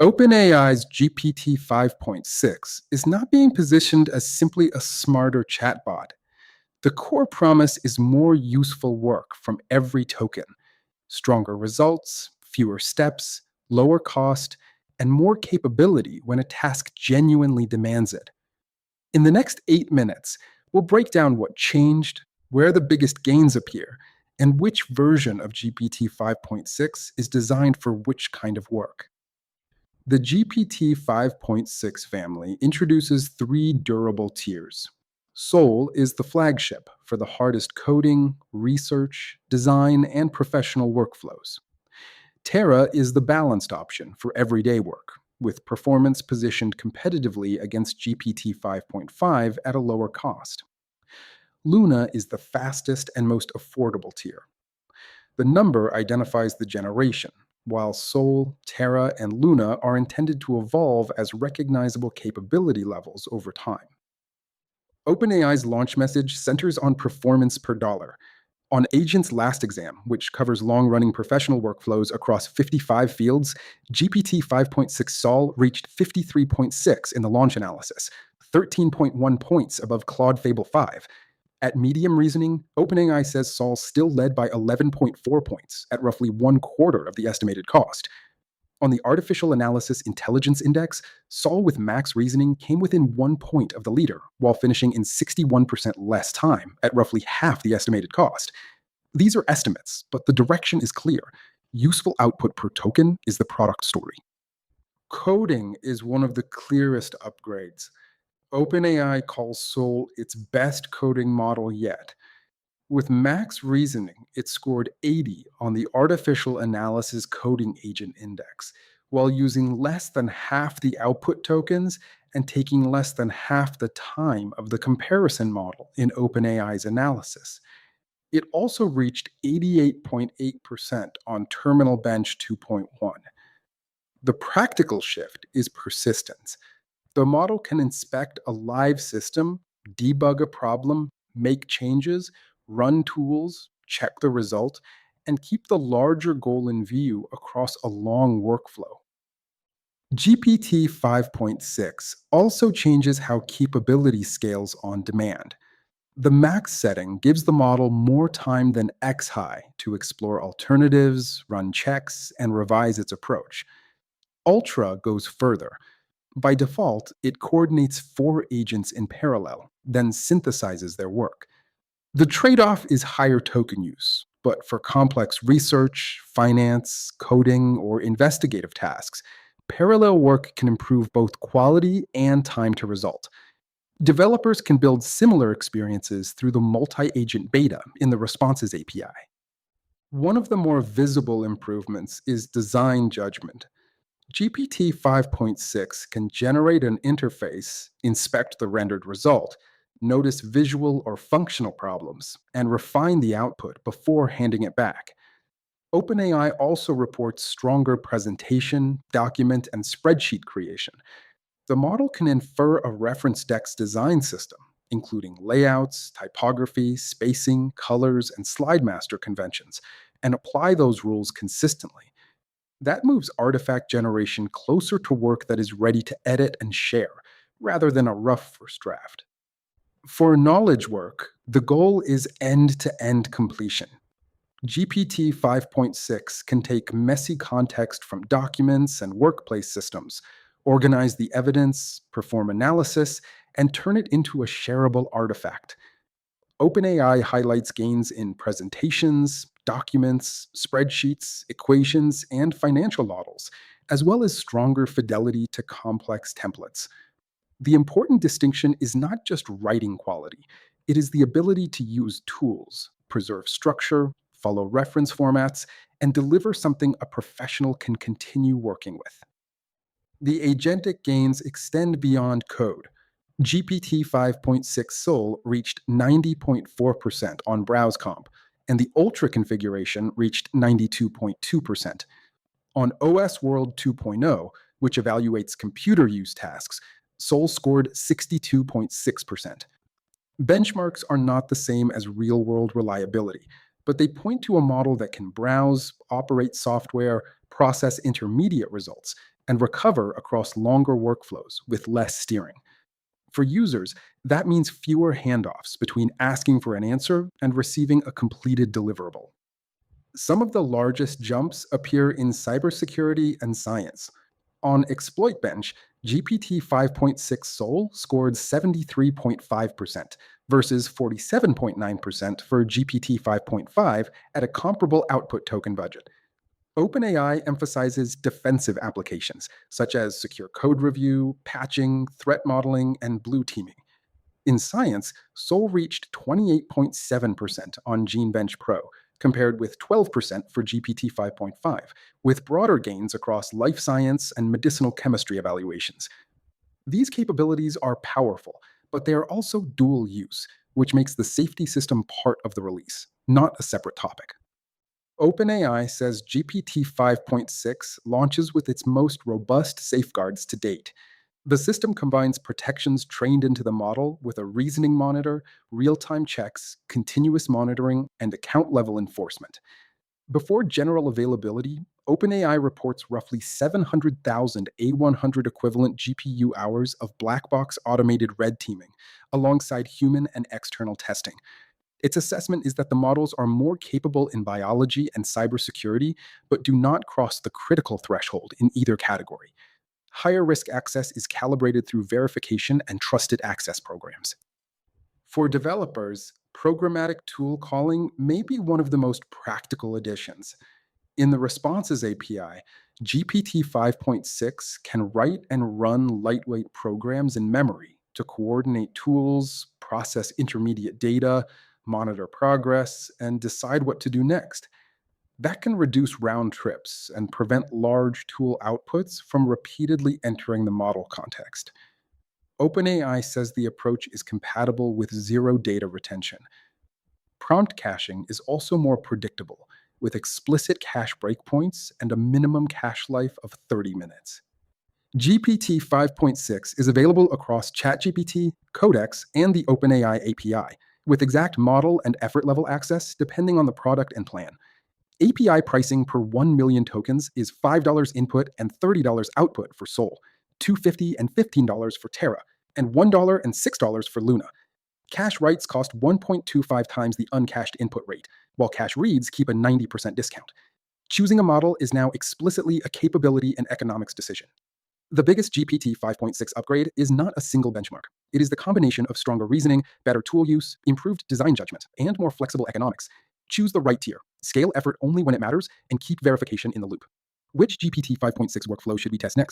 OpenAI's GPT 5.6 is not being positioned as simply a smarter chatbot. The core promise is more useful work from every token, stronger results, fewer steps, lower cost, and more capability when a task genuinely demands it. In the next 8 minutes, we'll break down what changed, where the biggest gains appear, and which version of GPT 5.6 is designed for which kind of work. The GPT 5.6 family introduces three durable tiers. Sol is the flagship for the hardest coding, research, design, and professional workflows. Terra is the balanced option for everyday work, with performance positioned competitively against GPT 5.5 at a lower cost. Luna is the fastest and most affordable tier. The number identifies the generation, while Sol, Terra, and Luna are intended to evolve as recognizable capability levels over time. OpenAI's launch message centers on performance per dollar. On Agent's last exam, which covers long running professional workflows across 55 fields, GPT 5.6 Sol reached 53.6 in the launch analysis, 13.1 points above Claude Fable 5. At medium reasoning, OpenAI says Sol still led by 11.4 points at roughly one quarter of the estimated cost. On the Artificial Analysis Intelligence Index, Sol with max reasoning came within 1 point of the leader, while finishing in 61% less time at roughly half the estimated cost. These are estimates, but the direction is clear. Useful output per token is the product story. Coding is one of the clearest upgrades. OpenAI calls Sol its best coding model yet. With max reasoning, it scored 80 on the Artificial Analysis Coding Agent Index, while using less than half the output tokens and taking less than half the time of the comparison model in OpenAI's analysis. It also reached 88.8% on Terminal Bench 2.1. The practical shift is persistence. The model can inspect a live system, debug a problem, make changes, run tools, check the result, and keep the larger goal in view across a long workflow. GPT 5.6 also changes how capability scales on demand. The max setting gives the model more time than X high to explore alternatives, run checks, and revise its approach. Ultra goes further. By default, it coordinates 4 agents in parallel, then synthesizes their work. The trade off is higher token use, but for complex research, finance, coding, or investigative tasks, parallel work can improve both quality and time to result. Developers can build similar experiences through the multi agent beta in the Responses API. One of the more visible improvements is design judgment. GPT 5.6 can generate an interface, inspect the rendered result, notice visual or functional problems, and refine the output before handing it back. OpenAI also reports stronger presentation, document, and spreadsheet creation. The model can infer a reference deck's design system, including layouts, typography, spacing, colors, and slide master conventions, and apply those rules consistently. That moves artifact generation closer to work that is ready to edit and share, rather than a rough first draft. For knowledge work, the goal is end-to-end completion. GPT 5.6 can take messy context from documents and workplace systems, organize the evidence, perform analysis, and turn it into a shareable artifact. OpenAI highlights gains in presentations, documents, spreadsheets, equations, and financial models, as well as stronger fidelity to complex templates. The important distinction is not just writing quality, it is the ability to use tools, preserve structure, follow reference formats, and deliver something a professional can continue working with. The agentic gains extend beyond code. GPT 5.6 Sol reached 90.4% on BrowseComp, and the Ultra configuration reached 92.2%. On OS World 2.0, which evaluates computer use tasks, Sol scored 62.6%. Benchmarks are not the same as real-world reliability, but they point to a model that can browse, operate software, process intermediate results, and recover across longer workflows with less steering. For users, that means fewer handoffs between asking for an answer and receiving a completed deliverable. Some of the largest jumps appear in cybersecurity and science. On Exploit Bench, GPT 5.6 Sol scored 73.5% versus 47.9% for GPT 5.5 at a comparable output token budget. OpenAI emphasizes defensive applications, such as secure code review, patching, threat modeling, and blue teaming. In science, Sol reached 28.7% on GeneBench Pro, compared with 12% for GPT 5.5, with broader gains across life science and medicinal chemistry evaluations. These capabilities are powerful, but they are also dual use, which makes the safety system part of the release, not a separate topic. OpenAI says GPT 5.6 launches with its most robust safeguards to date. The system combines protections trained into the model with a reasoning monitor, real time checks, continuous monitoring, and account level enforcement. Before general availability, OpenAI reports roughly 700,000 A100 equivalent GPU hours of black box automated red teaming, alongside human and external testing. Its assessment is that the models are more capable in biology and cybersecurity, but do not cross the critical threshold in either category. Higher risk access is calibrated through verification and trusted access programs. For developers, programmatic tool calling may be one of the most practical additions. In the Responses API, GPT 5.6 can write and run lightweight programs in memory to coordinate tools, process intermediate data, monitor progress, and decide what to do next. That can reduce round trips and prevent large tool outputs from repeatedly entering the model context. OpenAI says the approach is compatible with zero data retention. Prompt caching is also more predictable, with explicit cache breakpoints and a minimum cache life of 30 minutes. GPT 5.6 is available across ChatGPT, Codex, and the OpenAI API, with exact model and effort level access depending on the product and plan. API pricing per 1 million tokens is $5 input and $30 output for Sol, $2.50 and $15 for Terra, and $1 and $6 for Luna. Cache writes cost 1.25 times the uncached input rate, while cache reads keep a 90% discount. Choosing a model is now explicitly a capability and economics decision. The biggest GPT 5.6 upgrade is not a single benchmark. It is the combination of stronger reasoning, better tool use, improved design judgment, and more flexible economics. Choose the right tier, scale effort only when it matters, and keep verification in the loop. Which GPT 5.6 workflow should we test next?